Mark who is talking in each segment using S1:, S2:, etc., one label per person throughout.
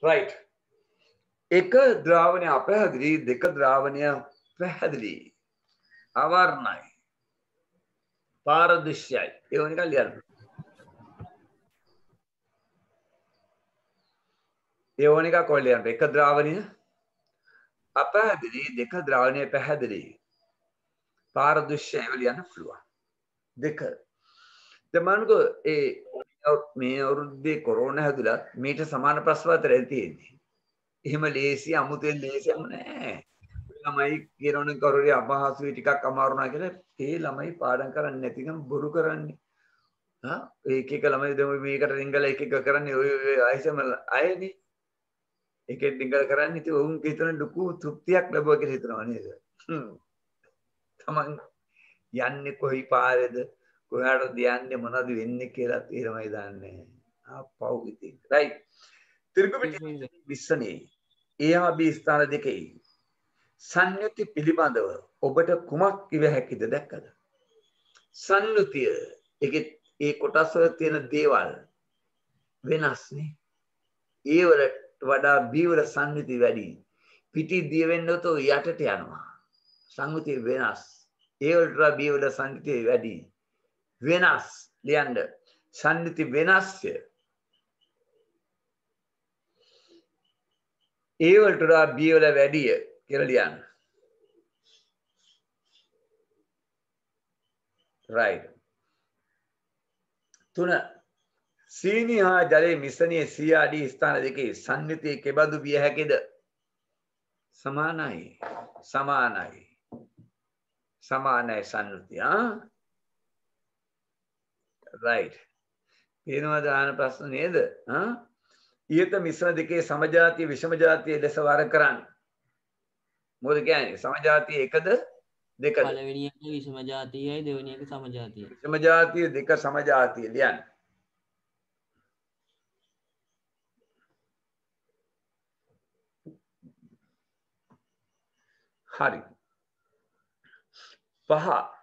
S1: right. එක ද්‍රාවණය අපැහැදිලි, දෙක ද්‍රාවණය පැහැදිලි. අවර්ණයි. පාරදෘශ්‍යයි. ඒ වුණ එක ලියන්න. ඒ වුණ එක කොහෙද ලියන්න? එක ද්‍රාවණය අපැහැදිලි, දෙක ද්‍රාවණය පැහැදිලි. පාරදෘශ්‍යයි ලියන්න පුළුවන්. දෙක. තමන්ක මේ අවුරුද්දේ කොරෝනා හැදුලත් මීට සමාන ප්‍රශ්න අතරයි තියෙන්නේ. එහෙම ලේසි අමුතෙන් ලේසියම නෑ. ළමයි කියනවනේ කරුරේ අපහසුයි ටිකක් අමාරු නා කියලා ඒ ළමයි පාඩම් කරන්නේ නැතිනම් බොරු කරන්නේ. එක එක ළමයි දැන් මේකට රිංගල එක එක කරන්නේ ඔය ආයිසම අයනේ. එකෙන් රිංගල කරන්නේ ඉතින් උන් හිතන ලොකු තෘප්තියක් ලැබුවා කියලා හිතනවා නේද? තමන් යන්නේ කොයි පාරේද? කොහාටද යන්නේ මොනවද වෙන්නේ කියලා තේරමයි දන්නේ. පව් ඉතින්. රයිට්. ත්‍රිගුපිටක 20 ඒ B ස්ථාන දෙකේ සංයුති පිළිබඳව ඔබට කුමක් කිව හැකිද දැක්කද? සංයුතිය ඒ කොටස් වල තියෙන දේවල් වෙනස් නේ. ඒ වලට වඩා B වල සංයුති වැඩි. පිටි දිය වෙන්න උතෝ යටට යනවා. සංයුතිය වෙනස්. ඒ වලට වඩා B වල සංයුතිය වැඩි. වෙනස් ලියන්න. සංයුති වෙනස්ය. ඒ වලට වඩා B වල වැඩිය කියලා ලියන්න. right. 3 සීනි හා ජලයේ මිශ්‍රණයේ CRD ස්ථාන දෙකේ සංයුතිය කෙබඳු විය හැකිද? සමානයි. සමානයි. සමානයි සංයුතිය. right. පේනවද ආන ප්‍රශ්න නේද? ඊට මිශ්‍රණ දෙකේ සමජාතිය විෂම ජාතිය ලෙස වර කරන්න. මොකද කියන්නේ? සමජාතිය එකද දෙකද?
S2: පළවෙනි එක විෂම ජාතියයි දෙවෙනි එක සමජාතියයි.
S1: විෂම ජාතිය දෙක සමජාතිය ලියන්න. හරි. 5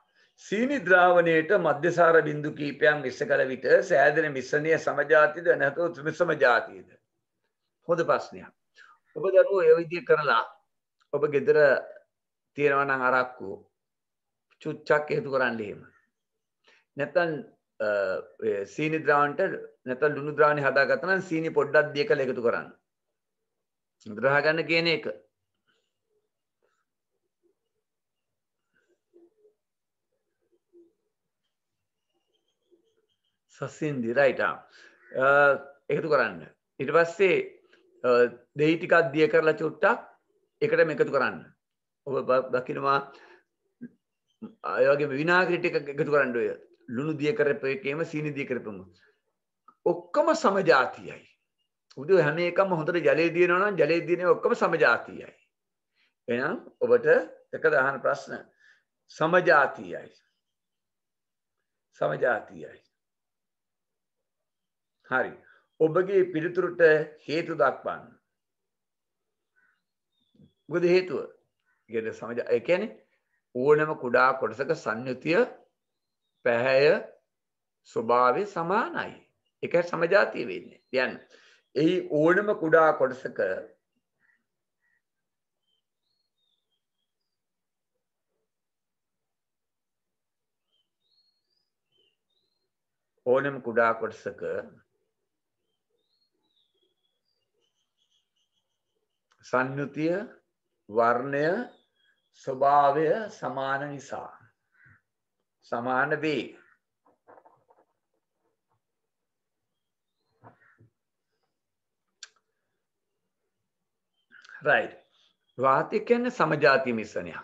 S1: සීනි ද්‍රාවණයට මධ්‍යසාර බිඳු කීපයක් මිශ්‍ර කළ විට සෑදෙන මිශ්‍රණය සමජාතියද නැත්නම් ත්‍රිමිශ්‍රම ජාතියද? හොඳ ප්‍රශ්නයක්. ඔබ දරුවෝ ඒ විදිහ කරලා ඔබ ගෙදර තියනවා නම් අරක්කු චුට්ටක් හේතු කරන්න එහෙම. නැත්නම් සීනි ද්‍රාවණයට නැත්නම් ලුණු ද්‍රාවණය හදාගත්තා නම් සීනි පොඩ්ඩක් දිය කළ එකතු කරන්න. ඉදරහ ගන්න කියන එක. සසින්දි රයිට් එකතු කරන්න. ඊට පස්සේ දෙහි ටිකක් දිය කරලා චුට්ටක් එකටම එකතු කරන්න. ඔබ දකින්නවා ඒ වගේ විනාගිරි ටික එකතු කරන්න ඔය ලුණු දිය කරපු එකේම සීනි දිය කරපුම ඔක්කොම සමජාතියයි. උදේ හැම එකම හොඳට ජලයේ දිනනවා නම් ජලයේ දිනේ ඔක්කොම සමජාතියයි. එහෙනම් ඔබට එක දහන ප්‍රශ්න සමජාතියයි. සමජාතියයි. හරි. ඔබගේ පිළිතුරට හේතු දක්වන්න. මොකද හේතුව? ඒ කියන්නේ ඕනෑම කුඩා කොටසක සංයුතිය පැහැය ස්වභාවය සමානයි. ඒකයි සමජාතිය වෙන්නේ. කියන්නේ එහි ඕනෑම කුඩා කොටසක සංයුතිය වර්ණය ස්වභාවය සමාන නිසා සමාන වේ. right. වාතය කියන්නේ සමජාතිය මිශ්‍රණයක්.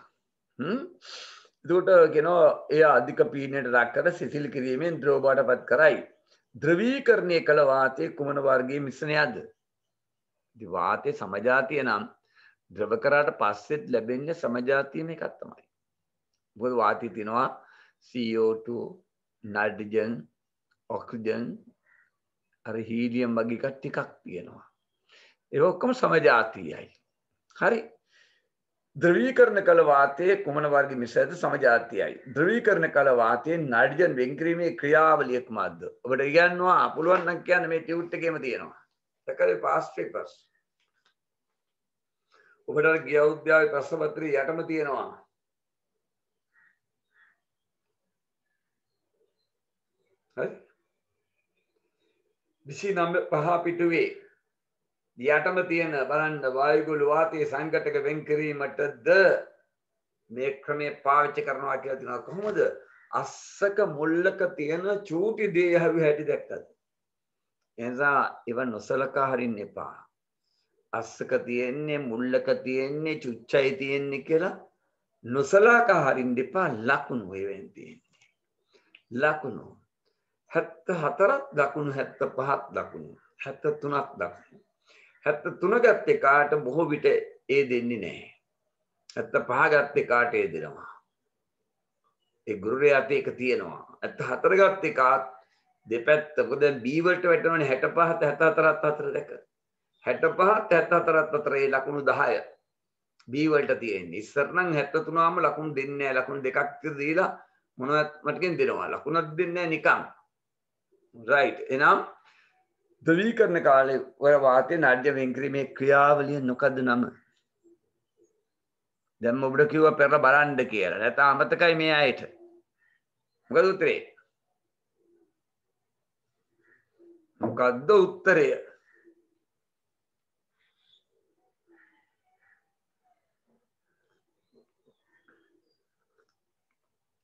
S1: එතකොට කියනවා එය අධික පීඩනයට ලක් කර සිසිල් කිරීමෙන් ද්‍රව බවට පත් කරයි. ද්‍රවීකරණය කළ වාතය කුමන වර්ගයේ මිශ්‍රණයක්ද? ඉතින් වාතයේ සමජාතිය නම් ද්‍රව කරාට පස්සෙත් ලැබෙන්නේ සමජාතියම එකක් තමයි. මොකද වාතයේ තියෙනවා CO2, නයිට්‍රජන්, ඔක්සිජන්, අර හීලියම් වගේ එකක් ටිකක් තියෙනවා. ඒක ඔක්කොම සමජාතියයි. හරි. ද්‍රවීකරණ කළ වාතයේ කුමන වර්ග මිශ්‍රයද? සමජාතියයි. ද්‍රවීකරණ කළ වාතයේ නයිට්‍රජන් වෙන් කිරීමේ ක්‍රියාවලිය කුමක්ද? ඔබට ඉගෙනනවා පුළුවන් නම් කියන්න මේ ටියුට් එකේම තියෙනවා. සකලේ පාස් පේපර්ස්. ඔබට ගිය උද්‍යාවේ ප්‍රශ්න පත්‍රය යටම තියෙනවා. හරි 29 පිටුවේ යටම තියෙන බලන්න වායුගොළු වාතයේ සංඝටක වෙන් කිරීමටද මේ ක්‍රමය පාවිච්චි කරනවා කියලා තියෙනවා. කොහොමද? අස්සක මුල්ලක තියෙන චූටි දේ හැවි හැටි දැක්කද? එනිසා ඒව නොසලකා හරින්න එපා. අස්සක තියෙන්නේ මුල්ලක තියෙන්නේ චුච්චයි තියෙන්නේ කියලා නොසලකා හරින්න එපා. ලකුණු වෙවෙන් තියෙන්නේ. ලකුණු 74ක් දකුණු 75ක් දකුණු 73ක් දකුණු 73 ගත්තේ කාට බොහෝ විට ඒ දෙන්නේ නැහැ. 75 ගත්තේ කාට ඒ දෙනවා. ඒ ගුරුරයාට ඒක තියෙනවා. 74 ගත්තේ කාත් දෙපැත්ත මොකද B වලට වැටෙනවනේ 65 74ත් අතර දෙක. 65ත් 74ත් අතර ඒ ලකුණු 10 B වලට තියෙන්නේ. ඉස්සර නම් 73ාම ලකුණු දෙන්නේ නැහැ. ලකුණු දෙකක් දීලා මොනවත් මතකෙන් දෙනවා. ලකුණක් දෙන්නේ නැහැ නිකන්. right එනම් ද්‍රවීකරණ කාලේ ඔය වාතයේ නාඩ්‍ය වෙන් කිරීමේ ක්‍රියාවලිය මොකද්ද නම? දැන් ඔබට කිව්වා පෙරලා බලන්න කියලා. නැත්නම් අමතකයි මේ ආයෙත්. මොකද උත්තරේ? මොකද්ද උත්තරය?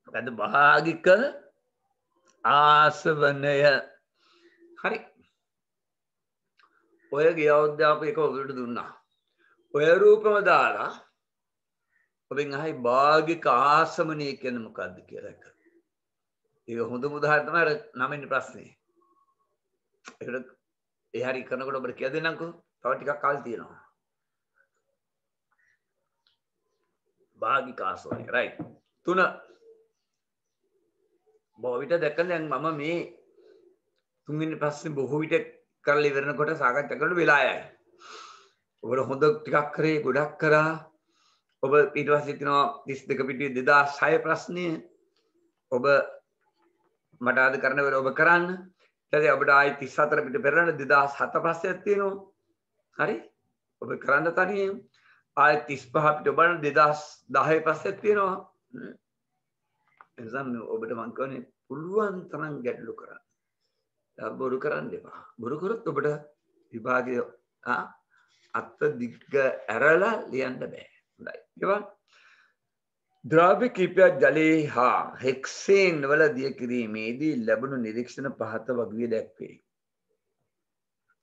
S1: මොකද්ද භාගික ආසවනය. හරි. ඔය ගියවද්දාපු එක ඔබට දුන්නා. ඔය රූපම දාලා ඔබෙන් අහයි භාගික ආසමනය කියන්නේ මොකද්ද කියලා එක. ඒක හොඳම උදාහරණ තමයි අර 9 වෙනි ප්‍රශ්නේ. ඒකට ඒ හරි කරනකොට ඔබට කියලා දෙන්නම්කෝ. තව ටිකක් කල් තියෙනවා. භාගික ආසමනය right. 3 බොහෝ විට දැක්කම දැන් මම මේ 3 වෙනි ප්‍රශ්නේ බොහෝ විට කරලා ඉවරනකොට සාකච්ඡා කරන්න වෙලා යයි. ඔබට හොඳ ටිකක් කරේ ගොඩක් කරා. ඔබ ඊට පස්සේ තියනවා 32 පිටුවේ 2006 ප්‍රශ්නය. ඔබ මට ආද කරන වෙලාව ඔබ කරන්න. ඊට පස්සේ ඔබට ආයි 34 පිටු පෙරලන 2007 ප්‍රශ්නයක් තියෙනවා. හරි? ඔබ කරන්න තනියෙන්. ආයි 35 පිටු බලන 2010 ප්‍රශ්නයක් තියෙනවා. එනිසා ඔබට මම කියන්නේ පුළුවන් තරම් ගැටලු කරන්න. බොරු කරන්න එපා. බොරු කරොත් ඔබට විභාගය අත් දිග ඇරලා ලියන්න බෑ. හොඳයි. ඊළඟ ද්‍රව්‍ය කීපයක් ජලයේ හා හෙක්සේන් වල දිය කිරීමේදී ලැබුණු නිරීක්ෂණ පහත වගේ දැක්වේ.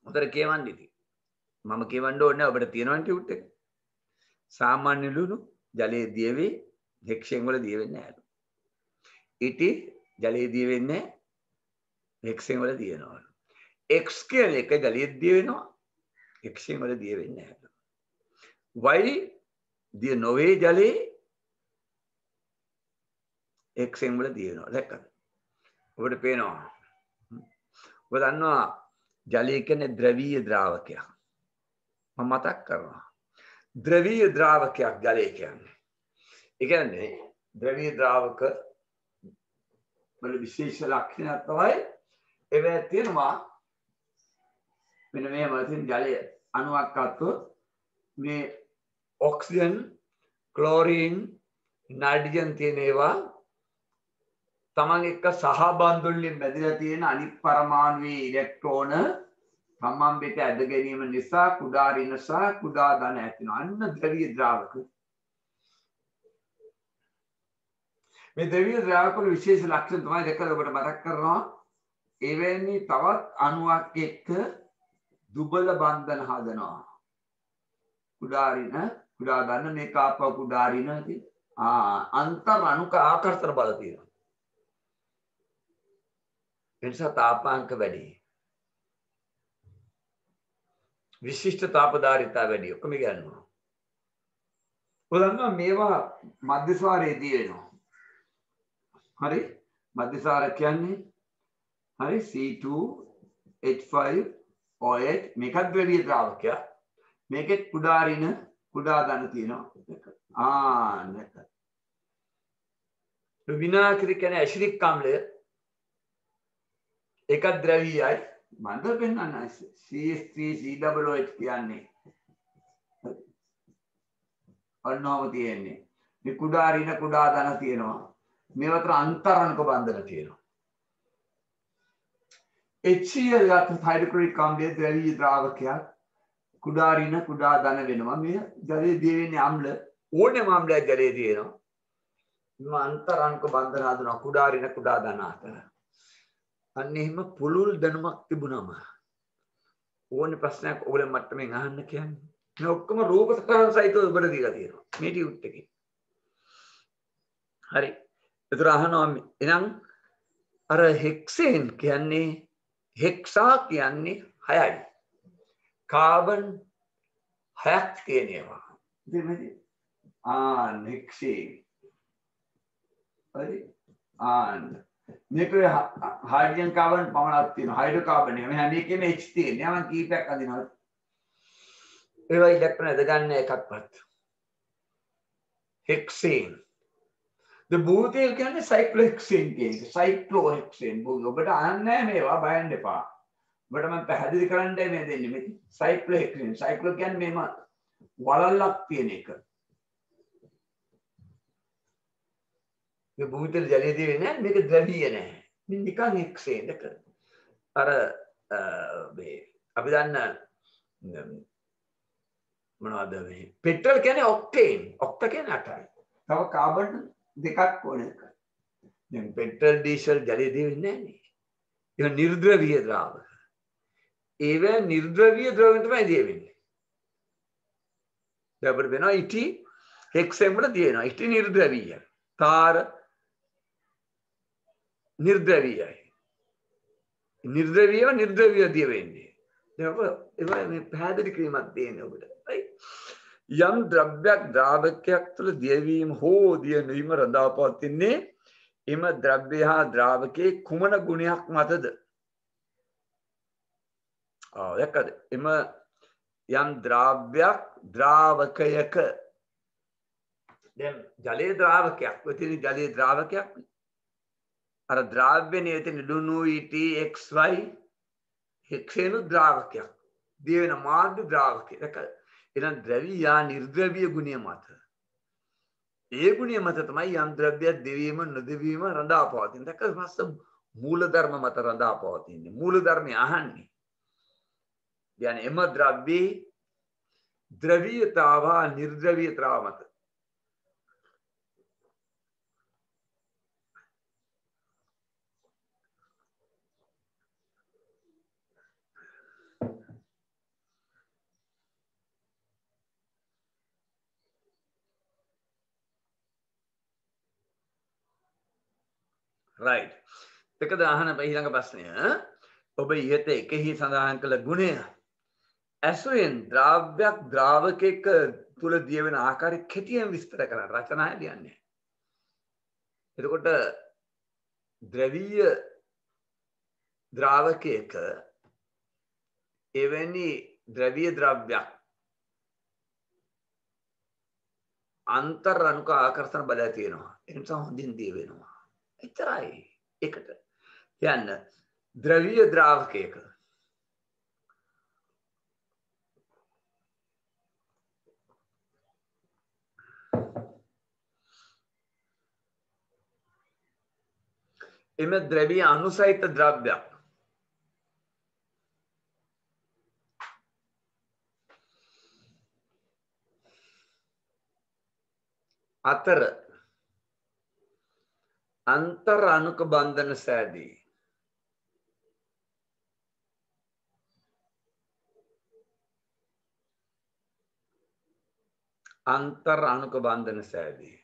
S1: උතර කියවන්න ඉතින්. මම කියවන්න ඕනේ ඔබට තියෙනවනේ ටියුට් එක. සාමාන්‍ය ලුණු ජලයේ දිය වේ හෙක්සේන් වල දිය වෙන්නේ නැහැ. ඉටි ජලයේ දිය වෙන්නේ හෙක්සේන් වල දියනවා. X කියන එක ජලයේ දිය වෙනවා. හෙක්සේන් වල දිය වෙන්නේ නැහැ. Y දිය නොවේ ජලයේ එක්සෙන් වල දිනනවා. දැක්කද? ඔබට පේනවා. ඔබ දන්නවා ජලය කියන්නේ ද්‍රවීය ද්‍රාවකයක්. මම මතක් කරනවා. ද්‍රවීය ද්‍රාවකයක් ජලය කියන්නේ. ඒ කියන්නේ ද්‍රවීය ද්‍රාවක වල විශේෂ ලක්ෂණයක් තමයි ඒවැ තියෙනවා. මෙන්න මේ වලින් ජලය අණුවක් අතොත් මේ ඔක්සිජන්, ක්ලෝරින්, නයිට්‍රජන් තියෙන ඒවා තමන් එක්ක සහබන්ධුල්ලින් බැඳලා තියෙන අනිත් පරමාණුවේ ඉලෙක්ට්‍රෝන තමන් වෙත ඇද ගැනීම නිසා කුඩා ඍණ සහ කුඩා ධන ඇති වෙනවා. අන්න ද්‍රවීය ද්‍රාවක. මේ ද්‍රවීය ද්‍රාවක වල විශේෂ ලක්ෂණ තමයි දෙක ඔබට මතක් කරනවා. එවැනි තවත් අණුවක් එක්ක දුබල බන්ධන හදනවා. කුඩා ඍණ, කුඩා ධන මේක ආපහු කුඩා ඍණ තියෙන. අන්තර් අණුක ආකර්ෂණ බල තියෙනවා. එනිසා තාපාංක වැඩි. විශිෂ්ට තාපධාරිතා වැඩි. ඔක්කොම ගන්නවා. බලන්න මේවා මධ්‍යස්වරයේදී වෙනවා. හරි? මධ්‍යස්වර කියන්නේ හරි C2H5OH මේකත් වැඩි ද්‍රාවකයක්. මේකෙත් කුඩා ඍණ කුඩා ධන තියෙනවා. නැත. විනාශිත කියන්නේ ඇසිඩික් ආම්ලය එක ද්‍රවීයයි මන්ද පෙන්නන්න CH3COOH කියන්නේ ඔන්නෝම තියෙන්නේ. මේ කුඩා ඍණ කුඩා ධන තියෙනවා. මේ අතර අන්තරණක බන්ධන තියෙනවා. HCl ගත්ත හයිඩ්‍රොක්ලොරික් අම්ලය ද්‍රවීය ද්‍රාවකයක් කුඩා ඍණ කුඩා ධන වෙනවා. මේ ජලයේ දිය වෙන්නේ අම්ල ඕනෑම අම්ලයක් ජලයේ තියෙනවා. මේ අන්තරණක බන්ධන හදනවා කුඩා ඍණ කුඩා ධන අතර. අන්න එහෙම පුළුල් දැනුමක් තිබුණාම ඕනේ ප්‍රශ්නයක් ඔයගොල්ලෝ මට්ටමින් අහන්න කියන්නේ. මේ ඔක්කොම රූප සටහන් සහිතව ඔබට දීලා තියෙනවා. මේ ටියුට් එකේ. හරි. ඒතර අහනවා එහෙනම් අර හෙක්සේන් කියන්නේ හෙක්සා කියන්නේ 6යි. කාබන් 6ක් තියෙනවා. ඉතින් හෙක්සේන්. හරි. මේක හයිඩ්‍රජන් කාබන් පමණක් තියෙනවා. හයිඩ්‍රෝකාබන් නේ. මේ හැම එකෙම H තියෙනවා. මම කීපයක් අදිනවා. ඒවා ඉලෙක්ට්‍රෝන ඇද ගන්න එකක්වත්. හෙක්සේන්. ද බූතේල් කියන්නේ සයික්ලෝහෙක්සේන් කියන එක. සයික්ලෝහෙක්සේන්. ඔබට අහන්නේ නැහැ මේවා බය වෙන්න එපා. ඔබට මම පැහැදිලි කරන්නයි මේ දෙන්නේ. මේ සයික්ලෝහෙක්සේන්. සයික්ලෝ කියන්නේ මේම වලල්ලක් තියෙන එක. මේ බූතේල් ජලයේදී වෙන්නේ මේක ද්‍රවීය නැහැ. මේ නිකන් හෙක්සේන් එක. අර මේ අපි දන්න මොනවද මේ පෙට්‍රල් කියන්නේ ඔක්ටේන්. ඔක්ට කියන්නේ 8යි. තව කාබන් දෙකක් ඕන එක. දැන් පෙට්‍රල් ඩීසල් ජලයේදී වෙන්නේ නැහැ නේ. ඒක නිර්ද්‍රවීය ද්‍රාවක. ඒව නිර්ද්‍රවීය ද්‍රවයෙන් තමයි දිය වෙන්නේ. දැන් අපිට වෙනවා ඉටි හෙක්සේන් වල දියනවා. ඉටි නිර්ද්‍රවීය. තාර නිර්ද්‍රවීයයි. නිර්ද්‍රවීය දිය වෙන්නේ. දැන් මේ පැහැදිලි කිරීමක් දෙන්නේ ඔබට. යම් ද්‍රව්‍යයක් ද්‍රාවකයක් තුළ දියවීම හෝ දිය නොවීම රඳා පවතින්නේ එම ද්‍රව්‍ය හා ද්‍රාවකයේ කුමන ගුණයක් මතද? දැක්කද? එම යම් ද්‍රව්‍යයක් ද්‍රාවකයක දැන් ජලයේ ද්‍රාවකයක් වෙතින් ජලයේ ද්‍රාවකයක් අර ද්‍රාව්‍යනේ වෙතින් ලුණු ඊටි XY හෙක්සේන ද්‍රාවකයක් දිය වෙන මාර්ග ද්‍රාවකයක්. දැක්කද? එහෙනම් ද්‍රවීය නිර්ද්‍රවීය ගුණය මත ඒ ගුණය මත තමයි යම් ද්‍රව්‍යයක් දෙවීම නොදෙවීම රඳා පවතින. දැක්කද? පස්ස මූල ධර්ම මත රඳා පවතින්නේ. මූල ධර්මය අහන්නේ. يعني එම ද්‍රව්‍යේ ද්‍රවීයතාව නිර්ද්‍රවීයතාව මත right. එකද අහන ඊළඟ ප්‍රශ්නය. ඔබ ඉහත එකෙහි සඳහන් කළ ගුණය ඇසුරෙන් ද්‍රව්‍යයක් ද්‍රාවකයක තුල දිය වෙන ආකාරය කෙටියෙන් විස්තර කරන්න රචනාවේ ලියන්නේ. එතකොට ද්‍රවීය ද්‍රාවකයක එවැනි ද්‍රවීය ද්‍රව්‍යයක් අන්තර් අණුක ආකර්ෂණ බලය තියෙනවා. ඒ නිසා හොඳින් දිය වෙනවා. එතරයි එකට යන්න ද්‍රවීය ද්‍රාවකයක එම ද්‍රවීය අණුසහිත ද්‍රව්‍යයක් අතර අන්තර් අණුක බන්ධන සෑදී අන්තර් අණුක බන්ධන සෑදී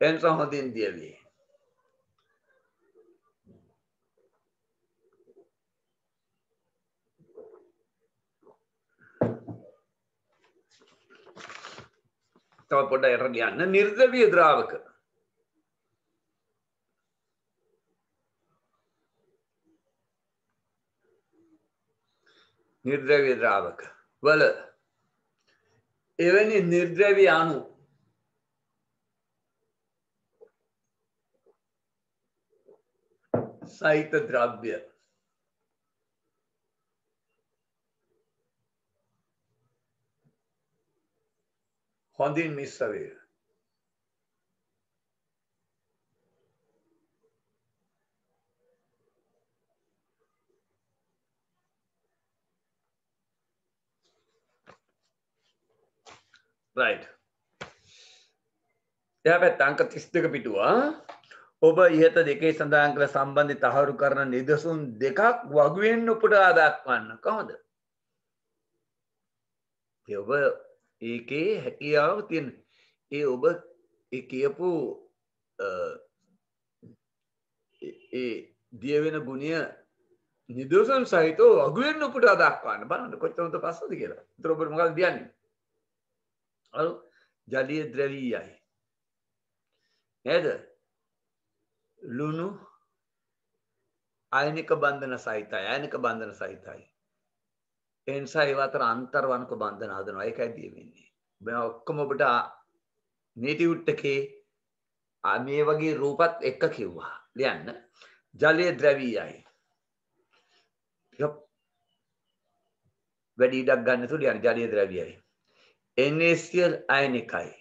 S1: එන්ස හොඳින් දියවි. තව පොඩ්ඩක් යට යන්න. නිර්ද්‍රවීය ද්‍රාවක නිර්ද්‍රවීය ද්‍රාවක වල එවැනි නිර්ද්‍රවීය අණු සහිත ද්‍රව්‍ය හොඳින් මිශ්‍ර වේ. right. එහා පැත්ත අංක 32 පිටුව. ඔබ ඉහත දෙකේ සඳහන් කළ සම්බන්ධය තහවුරු කරන නිදසුන් දෙකක් වගුවෙන් උපුටා දක්වන්න. කොහොමද? ඒ ඔබ ඒකේ හැකියාව තියෙන. ඒ ඔබ ඒ කියපු ඒ දිය වෙන ගුණය නිදසුන් සහිතව වගුවෙන් උපුටා දක්වන්න. බලන්න කොච්චර උන්ට පස්සද කියලා. ඒතර ඔබට මොකක්ද කියන්නේ? අර ජලීය ද්‍රවීයයි. නේද? ලුණු අයනික බන්ධන සහිතයි. අයනික බන්ධන සහිතයි. ඒ නිසා ඒව අතර අන්තර්වණක බන්ධන හදනවා. ඒකයි දිය වෙන්නේ. මේ ඔක්කොම ඔබට නේටිවුට් එකේ මේ වගේ රූපත් එක්ක කිව්වා. ලියන්න. ජලීය ද්‍රවීයයි. වැඩි ඉඩක් ගන්න තු ලියන්න ජලීය ද්‍රවීයයි. NaCl අයනිකයි.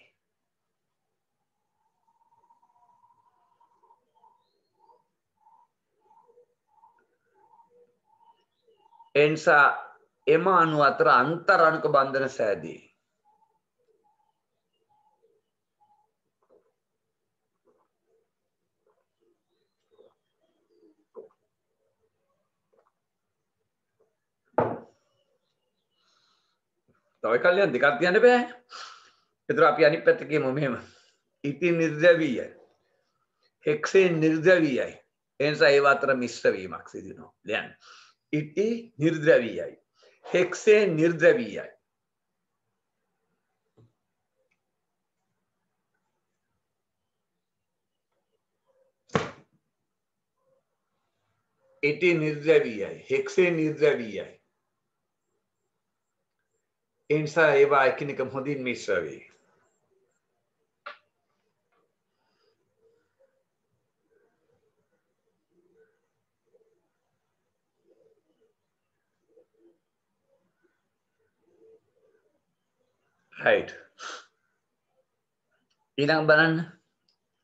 S1: එනිසා එම අණු අතර අන්තරාණුක බන්ධන සෑදී. තව කල්යන් දෙකක් තියන්න බෑ. ඒතර අපි අනිත් පැත්ත කියමු මෙහෙම. ඉති නිර්ද්‍රවීයයි. හෙක්සේන් නිර්ද්‍රවීයයි. එනිසා ඒව අතර මිශ්‍ර වීමක් සිදු වෙනවා. ලියන්න. ඉති නිර්ද්‍රවීයයි. හෙක්සේන් නිර්ද්‍රවීයයි. ඉති නිර්ද්‍රවීයයි. හෙක්සේන් නිර්ද්‍රවීයයි. එනිසා ඒවා එකිනෙක හොඳින් මිශ්‍ර වේ. right. ඊළඟ බලන්න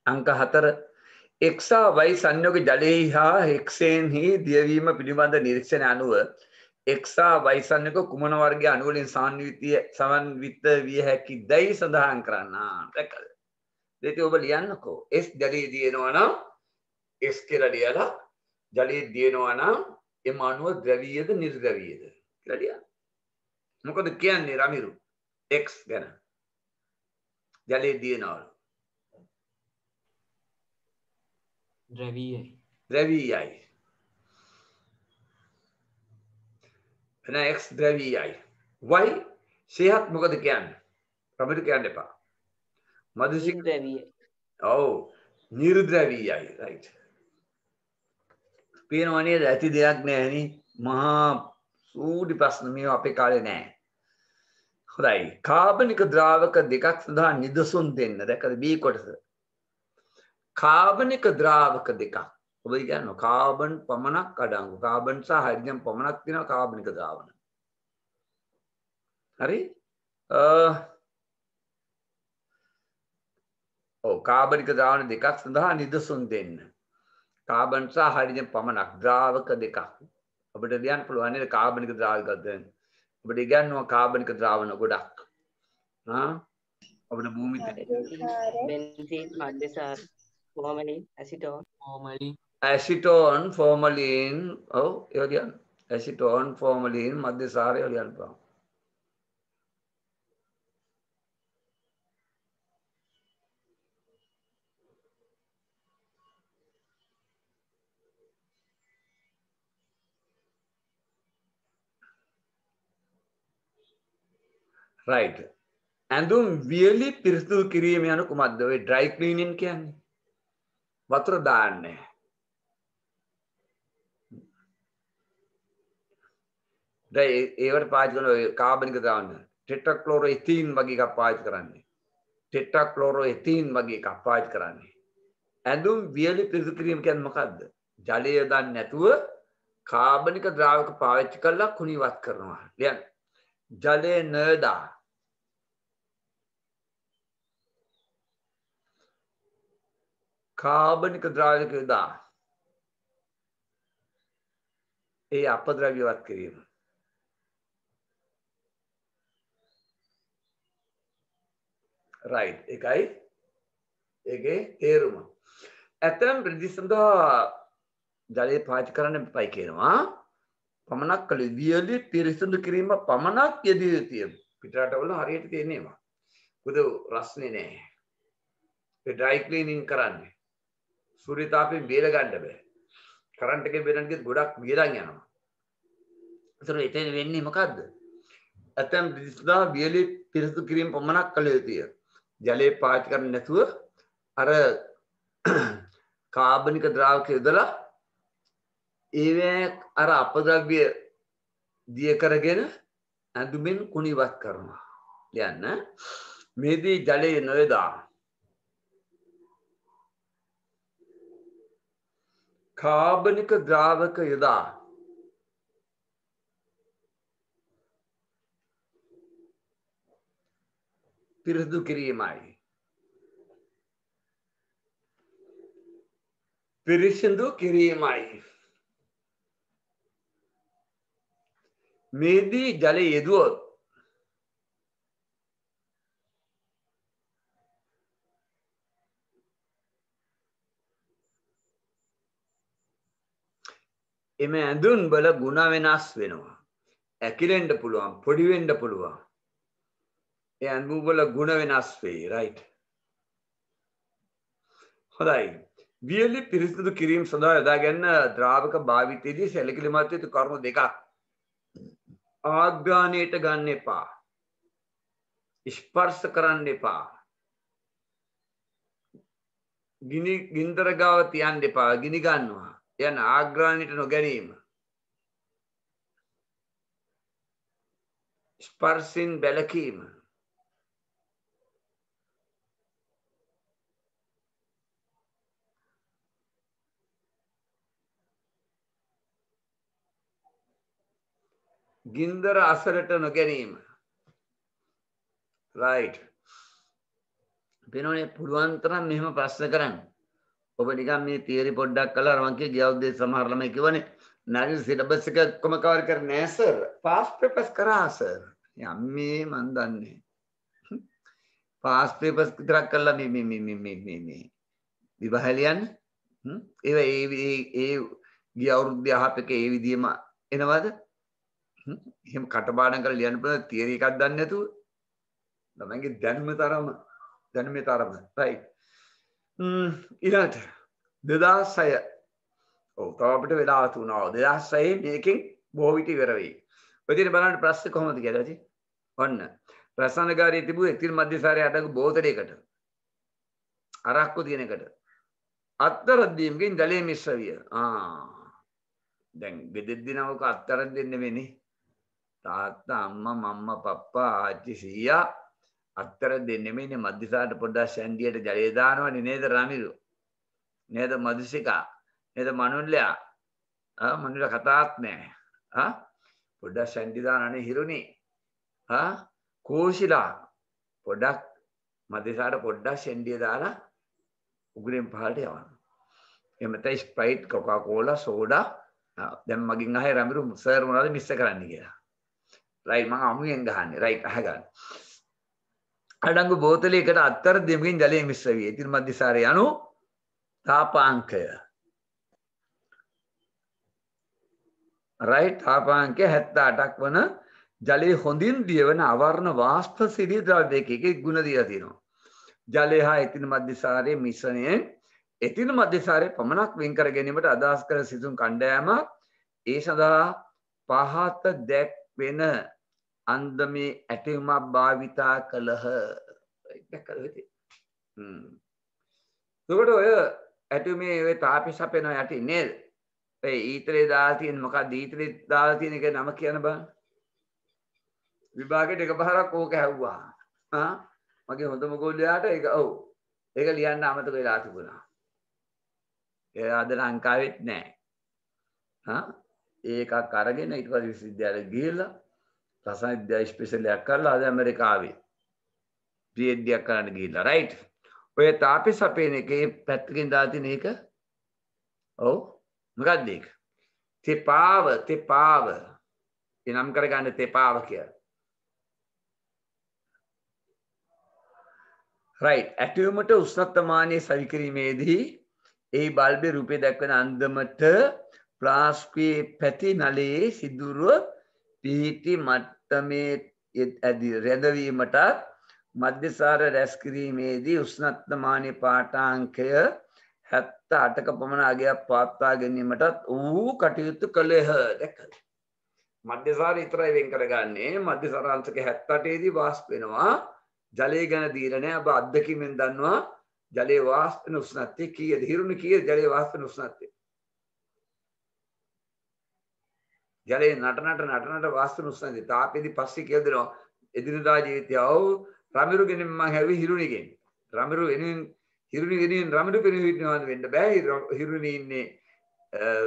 S1: අංක 4 x y සංයෝග ජලයේ හා හෙක්සේන්හි දියවීම පිළිබඳ නිරීක්ෂණ අනුව x y සංයෝග කුමන වර්ගයේ අණු වලින් සමන්විත විය හැකිදයි සඳහන් කරන්න. දැක්කද? දෙක ඔබ ලියන්නකෝ. s ජලයේ දිනනවා නම් s කියලා ලියලා ජලයේ දිනනවා නම් එම අණුව ද්‍රවීයද නිර්ද්‍රවීයද කියලා ලියන්න. මොකද කියන්නේ රමිරු? x ගැන ජලයේ දිනවලු
S2: ද්‍රවීයයි.
S1: ද්‍රවීයයි. එන x ද්‍රවීයයි. y සියහත් මොකද කියන්නේ? රමිරු කියන්න එපා. මදුසික
S2: ද්‍රවීයයි.
S1: ඔව් නිර්ද්‍රවීයයි. right. පේනවා නේද? ඇති දෙයක් නෑ නේ. මහා සූඩි ප්‍රශ්න මේවා අපේ කාලේ නෑ. හොඳයි. කාබනික ද්‍රාවක දෙකක් සඳහා නිදසුන් දෙන්න. දැක්කද B කොටස? කාබනික ද්‍රාවක දෙකක්. ඔබ කියනවා කාබන් පමණක් අඩංගු. කාබන් සහ හයිඩ්‍රජන් පමණක් තියෙනවා කාබනික ද්‍රාවණ. හරි? ඔව් කාබනික ද්‍රාවණ දෙකක් සඳහා නිදසුන් දෙන්න. කාබන් සහ හයිඩ්‍රජන් පමණක් ද්‍රාවක දෙකක්. ඔබට ලියන්න පුළුවන් නේද කාබනික ද්‍රාවකද? ඔබට ඉගෙනනවා කාබනික ද්‍රාවණ ගොඩක්. ඔබට භූමිත
S3: බෙන්සීන් මද්දසාර ෆෝමලින් ඇසිටෝන්
S1: ඇසිටෝන් ෆෝමලින් ඔව් ඒවා කියන්න. ඇසිටෝන් ෆෝමලින් මද්දසාරය ලියන්න පුළුවන්. right. ඇඳුම් වියලි පිරිසිදු කිරීම යනු කුමක්ද? ඔය ඩ්‍රයි ක්ලීනින් කියන්නේ. වතුර දාන්නේ. ඒවට පාවිච්චි කරන ඔය කාබනික ද්‍රවණ ටෙට්‍රාක්ලෝරෝ එතීන් වගේ එකක් පාවිච්චි කරන්නේ. ටෙට්‍රාක්ලෝරෝ එතීන් වගේ එකක් පාවිච්චි කරන්නේ. ඇඳුම් වියලි පිරිසිදු කිරීම කියන්නේ මොකද්ද? ජලය දාන්නේ නැතුව කාබනික ද්‍රාවක පාවිච්චි කරලා කුණිවත් කරනවා. ලියන්න. ජලය නදා කාබනික ද්‍රාවක යොදා ඒ අපද්‍රව්‍යවත් කිරීම. right එකයි ඒකේ තේරුම. ඇතම් ප්‍රතිසඳහා ජලය පාවිච්චි කරන්න එපයි කියනවා. පමණක් කළ වියලි පිරිසිදු කිරීම පමණක් යෙදිය යුතුය. පිටරටවල හරියට තියෙනවා. මොකද රස්නේ නැහැ. ඒ ඩ්‍රයි ක්ලීනින් කරන්නේ. සූර්ය තාපයෙන් බේර ගන්න බෑ. කරන්ට් එකේ බේරන්නේ ගොඩක් වියලන් යනවා. ඒතර එතන වෙන්නේ මොකද්ද? ඇතම් ප්‍රතිසඳහා වියලි පිරිසිදු කිරීම පමණක් කළ යුතුය. ජලය පාවිච්චි කරන්නේ නැතුව අර කාබනික ද්‍රාවක යොදලා ඒවැ අර අපද්‍රව්‍ය දිය කරගෙන ඇඳුමින් කුණිවත් කරනවා. යන්න මේදී ජලය නොයදා කාබනික ද්‍රාවක යොදා පිරිසිදු කිරීමයි. පිරිසිදු කිරීමයි. මේදී ජලය යෙදුවොත් එම ඇඳුම් වල ගුණ වෙනස් වෙනවා. ඇකිලෙන්න පුළුවන්, පොඩි වෙන්න පුළුවන්. ඒ ඇඳුම් වල ගුණ වෙනස් වෙයි, right? හොඳයි. වියලි පිරිසිදු කිරීම සඳහා යොදා ගන්න ද්‍රාවක භාවිතයේදී සැලකිලිමත් යුතු කරුණු දෙකක්. ආග්‍රාණයට ගන්න එපා. ස්පර්ශ කරන්න එපා. ගින්දර ගාව තියන්න එපා. ගිනි ගන්නවා. යන ආග්‍රාණයට නොගැනීම. ස්පර්ශින් බැලකීම. ගින්දර අසලට නොගැනීම. right. වෙනෝනේ පුළුවන් තරම් මෙහෙම ප්‍රශ්න කරන්න. ඔබ නිකන් මේ තියරි පොඩ්ඩක් කළා අර මං කිය ගිය අවුරුද්දේ සමහර ළමයි කිව්වනේ නගින් සිලබස් එක කොම කවර් කරන්නේ නැහැ සර්. පාස් පේපර්ස් කරා සර්. යම්මේ මන් දන්නේ. පාස් පේපර්ස් විතරක් කළා මේ විභාගයන්නේ. ඒ ගිය අවුරුද්දේ අහපේක ඒ විදිහම එනවද? එහෙම කටපාඩම් කරලා ලියන්න පුළුවන් තියරි එකක් දන්නේ නැතුව ළමයිගේ දැනුමේ තරම right ඊළඟට 2006 ඔව් තව අපිට වෙලා තුනවා 2006 මේකෙන් බොහෝ විට ඉවර වෙයි. ඔය දින බලන්න ප්‍රශ්නේ කොහොමද කියලා ඉතින් ඔන්න රසායනගාරයේ තිබු එතිල් මධ්‍යසාරය අඩංගු බෝතලයකට අරක්කු තියෙන එකට අත්තර දීමකින් ජලය මිශ්‍ර විය. දැන් ගෙදෙද්දි නම් ඔක අත්තර දෙන්න වෙන්නේ. තාත්තා අම්මා මම්මා පප්පා ආච්චි සීයා අත්තර දෙන්නේ නෙමෙයිනේ මධ්‍යසාරට පොඩ්ඩක් සැන්ඩියට ජලය දානවනේ නේද රමිරු නේද මදුසිකා නේද මනුල්ලයා මනුල්ල කතාත් නෑ පොඩ්ඩක් සැන්ඩි දානනේ හිරුනේ කෝෂිලා පොඩ්ඩක් මධ්‍යසාරට පොඩ්ඩක් සැන්ඩිය දාලා උගුරෙන් පහළට යවන්න. එහෙම නැත්නම් ස්ප්‍රයිට් කොකා කෝලා සෝඩා දැන් මගෙන් අහේ රමිරු සර් මොනවද මිස් කරන්නේ කියලා. රයිට් මම අමුයෙන් ගහන්නේ රයිට් අහගන්න. අඩංගු බෝතලයකට අත්තර දෙමකින් ජලය මිශ්‍ර වී එතිල් මධ්‍යසාරය අනු තාපාංකය රයිට් තාපාංකය 78ක් වන ජලයේ හොඳින් දියවන අවර්ණ වාෂ්ප සිරී ද්‍රව්‍යයකගේ ගුණ දීලා තියෙනවා. ජලය හා එතිල් මධ්‍යසාරයේ මිශ්‍රණයෙන් එතිල් මධ්‍යසාරය පමණක් වෙන් කර ගැනීමට අදහස් කර සිසුන් කණ්ඩායමක් ඒ සඳහා පහත දැක්වෙන අන්දමේ ඇටයුමක් භාවිතා කළහ. එතකොට ඔය ඇටයුමේ ඔය තාපි සපේන යටි නේද? ඔය ඊතරේ දාලා තියෙන මොකක්ද ඊතරේ දාලා තියෙන එක නම කියන බලන්න. විභාගෙට එකපාරක් ඕක හැව්වා. මගේ හොඳම ගෝලයාට ඒක ඔව්. ඒක ලියන්න අමතක වෙලා තිබුණා. ඒ අද ලංකාවෙත් නැහැ. ඒකක් අරගෙන ඊට පස්සේ විශ්වවිද්‍යාලෙට ගිහිල්ලා රසායන විද්‍යාව ස්පෙෂල් එකක් කරලා අද ඇමරිකාවේ PhD එකක් කරන්න ගිහිල්ලා රයිට්. ඔය තාපි සපේන එකේ පැත්තකින් දාලා තියෙන එක ඔව් මොකක්ද ඒක? තෙපාව එනම් කරගන්න තෙපාව කියලා. රයිට්. ඇටයුමට උෂ්ණත්වමානය සවි කිරීමේදී ඒ බල්බේ රූපේ දක්වන අන්දමට ප්ලාස්ටිකයේ පැති නලයේ සිදුරුව පිහිටි මට්ටමේ රැඳවීමට මධ්‍යසාර රැස් කිරීමේදී උෂ්ණත්වමානය පාඨාංකය 78ක පමණ අගයක් පවත්වා ගැනීමටත් ඌ කටයුතු කළේහ. දැක්කද? මධ්‍යසාර විතරයි වෙන් කරගන්නේ. මධ්‍යසාර අංශක 78 දී වාෂ්ප වෙනවා. ජලය ගැන දීලා නැහැ. ඔබ අත්දැකීමෙන් දන්නවා ජලයේ වාෂ්ප වෙන උෂ්ණත්වය කීයද? හිරුණු කීයද ජලයේ වාෂ්ප වෙන උෂ්ණත්වය? ජලයේ නටනට වාෂ්ප වෙන උෂ්ණත්වය තාපෙදී පස්සේ කියලා දෙනවා. එදිනදා ජීවිතය රමිරු ගෙනින් මම හැවි හිරුණිගෙන්. රමිරු වෙනින් හිරුණි ගෙනින් රමිරු පෙනී හිටිනවද වෙන්න බෑ. හිරුණි ඉන්නේ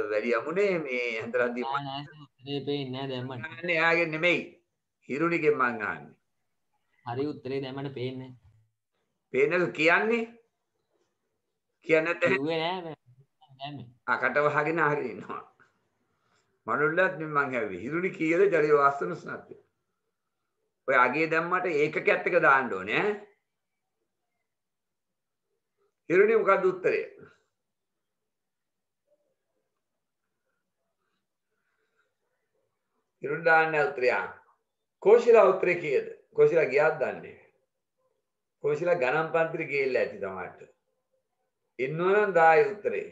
S1: වැඩි යමුනේ මේ හන්දරද්දී
S2: උත්තරේ පේන්නේ නැහැ දැම්මට.
S1: අනේ ආගේ නෙමෙයි. හිරුණිගෙන් මං අහන්නේ.
S2: හරි උත්තරේ දැම්මට පේන්නේ
S1: පේනක කියන්නේ නැත්නම්
S2: කිව්වේ නෑ දැම්මේ.
S1: අකට වහගෙන අහගෙන ඉන්නවා. මනුල්ලත් මං හැවි. හිරුණි කීයද ජලයේ වාස්තන උෂ්ණත්වය? ඔය අගේ දැම්මට ඒකකත් එක දාන්න ඕනේ ඈ. හිරුණි මොකද්ද උත්තරය? හිරුණි දාන්නේ උත්තරය. කෝෂිලා උත්තරේ කීයද? කෝෂිලා ගියාද දන්නේ? කෝෂිලා ගණන් පන්තිරේ ගිහිල්ලා ඇති තමයි. ඉන්නවනම් දායි උත්තරේ.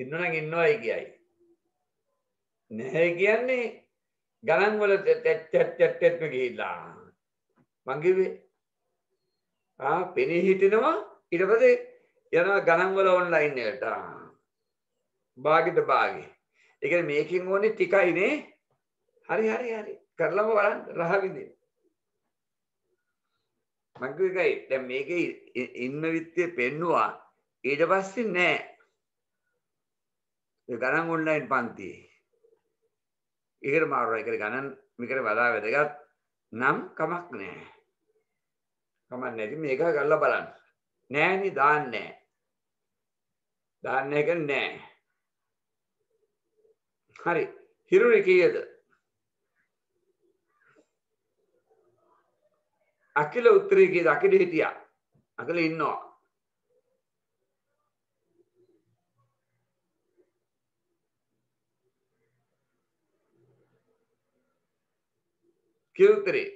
S1: ඉන්නවනම් ඉන්නවයි කියයි. නැහැ කියන්නේ ගණන් වල ටැට් ගිහිල්ලා. මං කිව්වේ පෙනී හිටිනවා ඊට පස්සේ යනවා ගණන් වල ඔන්ලයින් එකට. භාගෙට භාගෙ. ඒ කියන්නේ මේකෙන් ඕනේ ටිකයිනේ. හරි. කරලම බලන්න රහ විදිහ. මං කිව්වේ දැන් මේකේ ඉන්න විත්තිය පෙන්නවා ඊට පස්සේ නෑ. ඒ ගණන් ඔන්ලයින් පන්තියේ. ඒකට මාරුයි කියලා ගණන් මේකට වඩා වැදගත් නම් කමක් නෑ. කමක් නැති මේක කරලා බලන්න. නෑනේ දාන්නේ නෑ. දාන්නේ නැහැ. හරි. හිරුනේ කීයද? අකිල උත්තරේ කීයද? අකිල හිටියා. අකිල ඉන්නවා. කී උත්තරේ?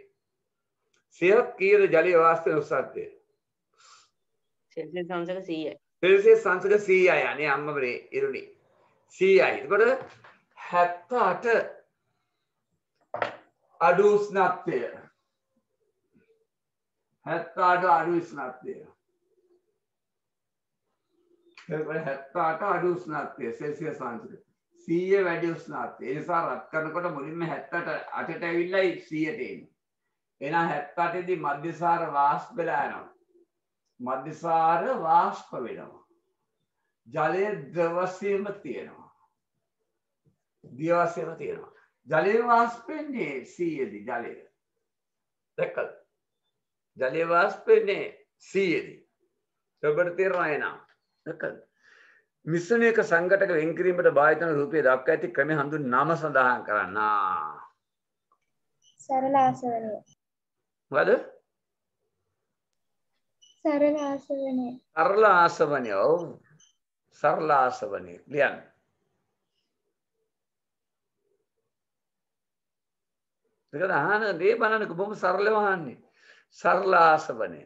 S1: සියයක් කීයද ජලීය වාෂ්පයේ උෂ්ණත්වය?
S3: සෙල්සියස් අංශක 100යි.
S1: සෙල්සියස් අංශක 100යි. අනේ අම්මබරේ ඉරුණි. 100යි. එතකොට 78 අඩු උෂ්ණත්වය. 78 අඩු උෂ්ණත්වය. එතකොට 78 අඩු උෂ්ණත්වය සෙල්සියස් අංශක. 100 වැඩි උෂ්ණත්වය. ඒ නිසා රත් කරනකොට මුලින්ම 78ට ඇවිල්ලා 100ට එන්නේ. එහෙනම් 78 දී මධ්‍යසාර වාෂ්ප වෙලා යනවා. මධ්‍යසාර වාෂ්ප වෙනවා. ජලයේ ද්‍රවස්‍යම තියෙනවා. දියවස්‍යම තියෙනවා. ජලයේ වාෂ්ප වෙන්නේ 100 දී ජලය. දැක්කද? ජලයේ වාෂ්ප වෙන්නේ 100 දී. ඔබට තේරෙනවා එනවා. දැක්කද? මිශ්‍රණයක සංඝටක වෙන් කිරීමට භාවිත වන රූපයේ දක්වා ඇති ක්‍රම හඳුන් නාම සඳහන් කරන්න.
S4: සරල ආසවනය.
S1: මොකද?
S4: සරල ආසවනය.
S1: සරල ආසවනය. ඔව්. සරල ආසවනය. ලියන්න. ඒකට අහන දේ බලන්නකො බොහොම සරලව අහන්නේ. සරල ආසවනය.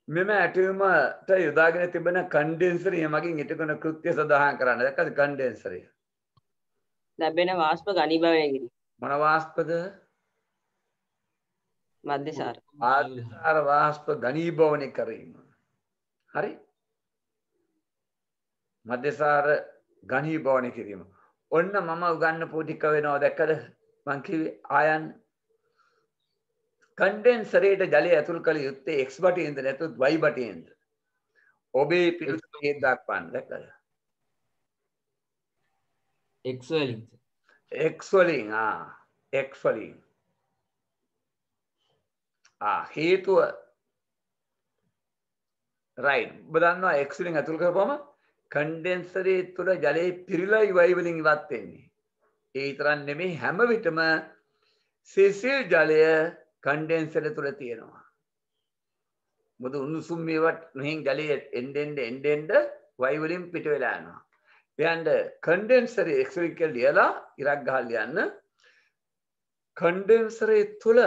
S1: මෙම ඇටයුමට යොදාගෙන තිබෙන කන්ඩෙන්සරය මගින් ඉටුකන කෘත්‍ය සඳහන් කරන්න. දැක්කද කන්ඩෙන්සරය?
S3: ලැබෙන වාෂ්ප ඝනීභවය කිරීම.
S1: මොන වාෂ්පද?
S3: මධ්‍යසාර.
S1: මධ්‍යසාර වාෂ්ප ඝනීභවනය කිරීම. හරි? මධ්‍යසාර ඝනීභවනය කිරීම. ඔන්න මම උගන්වපු ටික වෙනවා දැක්කද? මං කිව්වේ ආයන් කන්ඩෙන්සරේට ජලය ඇතුල් කළ යුත්තේ X බටයෙන්ද නැත්නම් Y බටයෙන්ද? ඔබේ පිළිතුරේ දක්වන්න. දැක්කද?
S2: X වලින්.
S1: X වලින් X වලින්. හේතුව රයිට්. ඔබ දන්නවා X වලින් ඇතුල් කරපුවම කන්ඩෙන්සරේ තුල ජලයේ පිරීලා Y වලින් ඉවත් වෙන්නේ. ඒ විතරක් නෙමෙයි හැම විටම සිසිල් ජලය කන්ඩෙන්සර් තුල තියෙනවා. මොකද උණුසුම් මේවට මෙහෙන් ජලයේ එන්න Y වලින් පිට වෙලා යනවා. එයන්ද කන්ඩෙන්සරේ X වලින් කියලා ලියලා ඉරක් ගහලා ලියන්න. කන්ඩෙන්සරේ තුල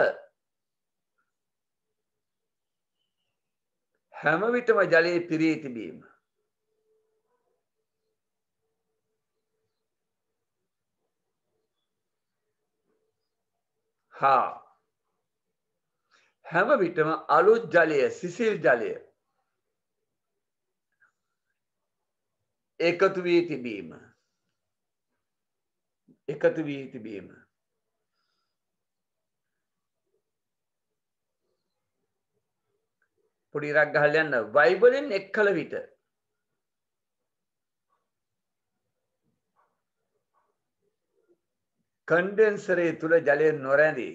S1: හැම විටම ජලයේ පිරී තිබීම. හැම විටම අලුත් ජලය සිසිල් ජලය එකතු වී තිබීම. පොඩි ඉරක් ගහලා යන්න Y වලින් එක් කල විට කන්ඩෙන්සරේ තුල ජලය නොරැඳී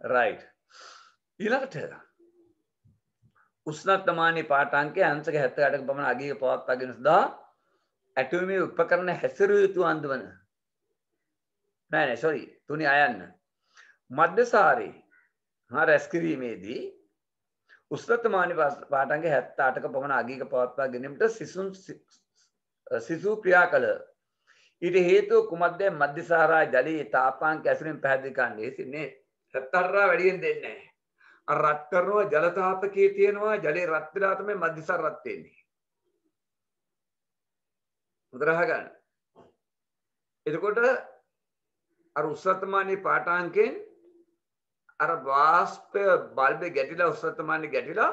S1: right ඊළඟට උෂ්ණත්වමානී පාඨාංකය අංශක 78ක පමණ අගයක පවත්වාගෙන සදා ඇටෝමීය උපකරණ හැසිරිය යුතු අන්දමන නෑ sorry තුනි අයන්න මධ්‍යසාරී රැස් කිරීමේදී උෂ්ණත්වමානී පාඨාංකය 78ක පමණ අගයක පවත්වා ගැනීමට සිසු ක්‍රියා කළ ඊට හේතුව කුමක්ද මධ්‍යසාරා ජලයේ තාපාංක ඇසුරින් පැහැදිලි කරන්නේ ඉන්නේ 78 වැඩියෙන් දෙන්නේ නැහැ. අර රත් කරනවා ජල තාපකයේ තියෙනවා ජලයේ රත් වෙලා තමයි මධ්‍යසාර රත් වෙන්නේ. උදරහ ගන්න. එතකොට අර උෂ්ණත්වමානී පාඨාංකයෙන් අර වාෂ්පය බල්බේ ගැටිලා උෂ්ණත්වමානී ගැටිලා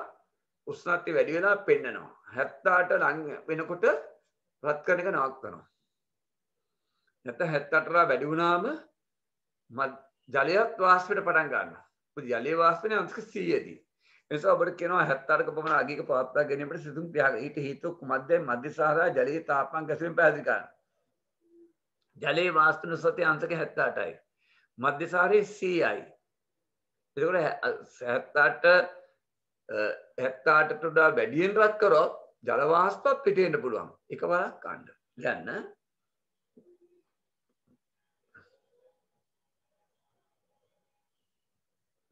S1: උෂ්ණත්වය වැඩි වෙලා පෙන්නනවා. 78 ලං වෙනකොට රත් කරන එක නවත්වනවා. නැත්නම් 78 වැඩි වුණාම ජලයත් වාෂ්පයට පටන් ගන්නවා. මොකද ජලයේ වාෂ්පනේ අංශක 100දී. ඒ නිසා ඔබට කියනවා 78ක පමණ අගයක පවත්වා ගැනීමට සිදුම් ක්‍රියා ඊට හේතුව කුමක්ද මධ්‍යසාරා ජලයේ තාපාංක ඇසුරින් පැහැදිලි කරන්න. ජලයේ වාෂ්පනුසතිය අංශක 78යි. මධ්‍යසාරයේ 100යි. එතකොට 78ට වඩා වැඩියෙන් රත් කරොත් ජල වාෂ්ප පිට වෙන්න පුළුවන්. එකවරක් ගන්න. යන්න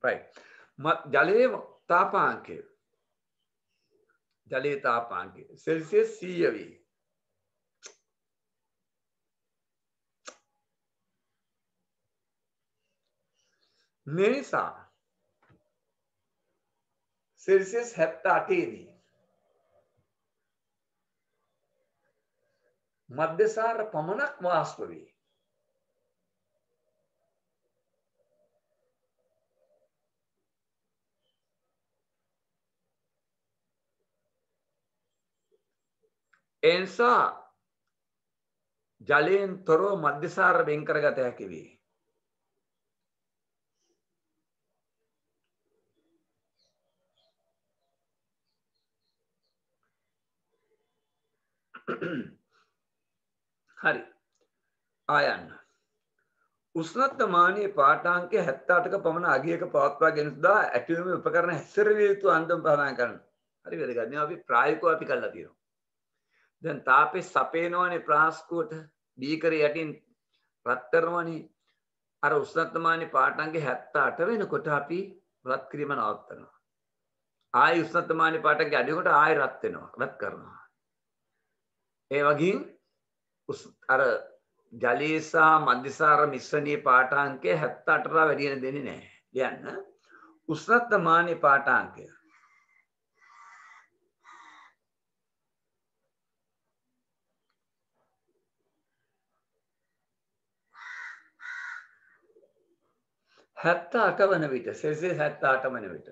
S1: right ජලයේ තාපාංකය සෙල්සියස් 100 වේ. මේ නිසා සෙල්සියස් 78 දී මධ්‍යසාර පමණක් වාෂ්ප වේ. එනිසා ජලයෙන් තොරව මධ්‍යසාර වෙන් කරගත හැකි වේ. හරි. ආයන්න. උෂ්ණත්වමානී පාඨාංකය 78ක පමණ අගයක පවත්වා ගෙන සදා ඇටෝමීය උපකරණ හැසිරවිය යුතු අන්දම ප්‍රදාන කරන්න. හරි වැදගත්. මේ අපි ප්‍රායෝගිකව අපි කරලා තියෙනවා. දැන් තාපේ සපේනවනේ ප්ලාස්කුවට බීකරේ යටින් රත් කරනවනේ. අර උෂ්ණත්වමානී පාඨාංකය 78 වෙනකොට අපි රත් කිරීම නවත්තනවා. ආයි උෂ්ණත්වමානී පාඨාංකය අඩු වෙනකොට ආයි රත් වෙනවා. රත් කරනවා. ඒ වගේම අර ජලයේ සහ මධ්‍යසාර මිශ්‍රණයේ පාඨාංකය 78 වැඩි වෙන දෙන්නේ නැහැ. ලියන්න. උෂ්ණත්වමානී පාඨාංකය අට වන විට සෙල්සියස් 78 වන විට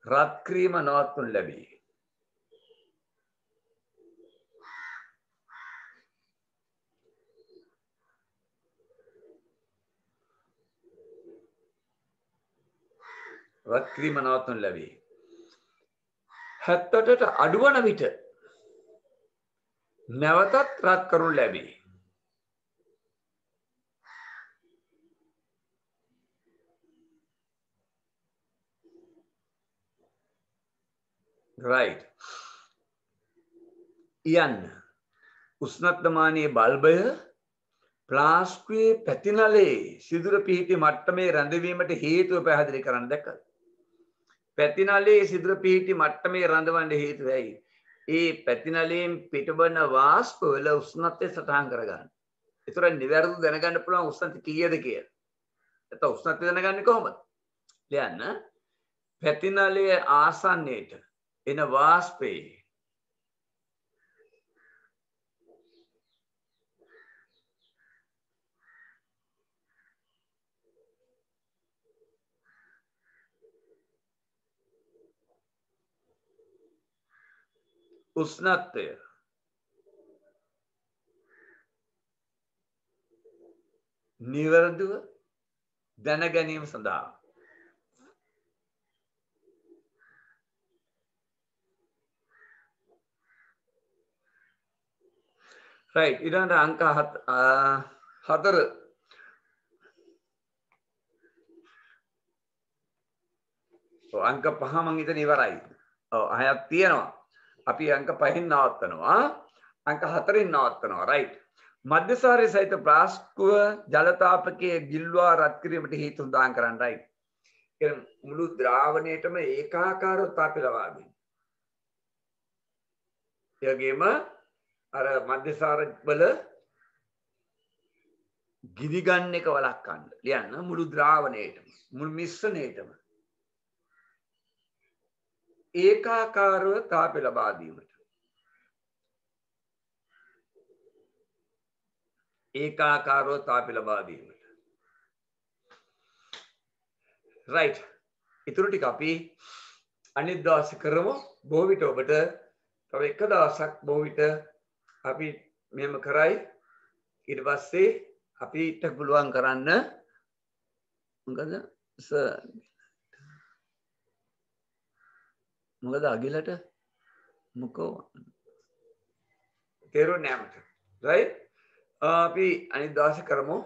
S1: රත් කිරීම නවත්වනු ලැබේ. රත් කිරීම නවත්වනු ලැබේ. 78ට අඩුවන විට නැවතත් රත් කරනු ලැබේ. right. යන්න උෂ්ණත්වමානයේ බල්බය ප්ලාස්ටිකයේ පැතිනලේ සිදුර පිහිටි මට්ටමේ රැඳවීමට හේතුව පැහැදිලි කරන්න දැක්කද? පැතිනලේ සිදුර පිහිටි මට්ටමේ රඳවන්න හේතුව ඇයි? ඒ පැතිනලයෙන් පිටවන වාෂ්ප වල උෂ්ණත්වය සටහන් කරගන්න. ඒතර නිවැරදිව දැනගන්න පුළුවන් උෂ්ණත්වය කීයද කියලා. නැත්නම් උෂ්ණත්වය දැනගන්නේ කොහොමද? ලියන්න. පැතිනලයේ ආසන්නයට එන වාෂ්පේ උෂ්ණත්වය නිවැරදිව දැන ගැනීම සඳහා right ඊළඟ අංක 4 අංක 5 මං හිතන ඉවරයි. ඔව් 6ක් තියෙනවා. අපි අංක 5න් නවත්තනවා. අංක 4න් නවත්තනවා. right. මධ්‍යසාරයේ සහිත ප්ලාස්ටිකුව ජල තාපකයේ ගිල්වා රත් කිරීමට හේතු උදාහරණ කරන්න right. ඒ මුළු ද්‍රාවණයටම ඒකාකාරව තාපය ලබා දෙන්න. ඒ වගේම අර මධ්‍යසාර වල ගිනි ගන්න එක වළක්වන්න. ලියන්න මුළු ද්‍රාවණයටම මුළු මිශ්‍රණයටම ඒකාකාරව තාපය ලබා දීමට. ඒකාකාරව තාපය ලබා දීමට. right. ඊටු ටික අපි අනිත් දවසේ කරමු. බොහෝ විට ඔබට තව එක දවසක් බොහෝ විට අපි මෙහෙම කරයි. ඊට පස්සේ අපිට පුළුවන් කරන්න මොකද මොකද අගිලට මොකෝ තේරුන්නේ නැහැ මට. right. අපි අනිත් දවසේ කරමු.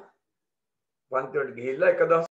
S1: පන්ති වලට ගිහිල්ලා එක දවස්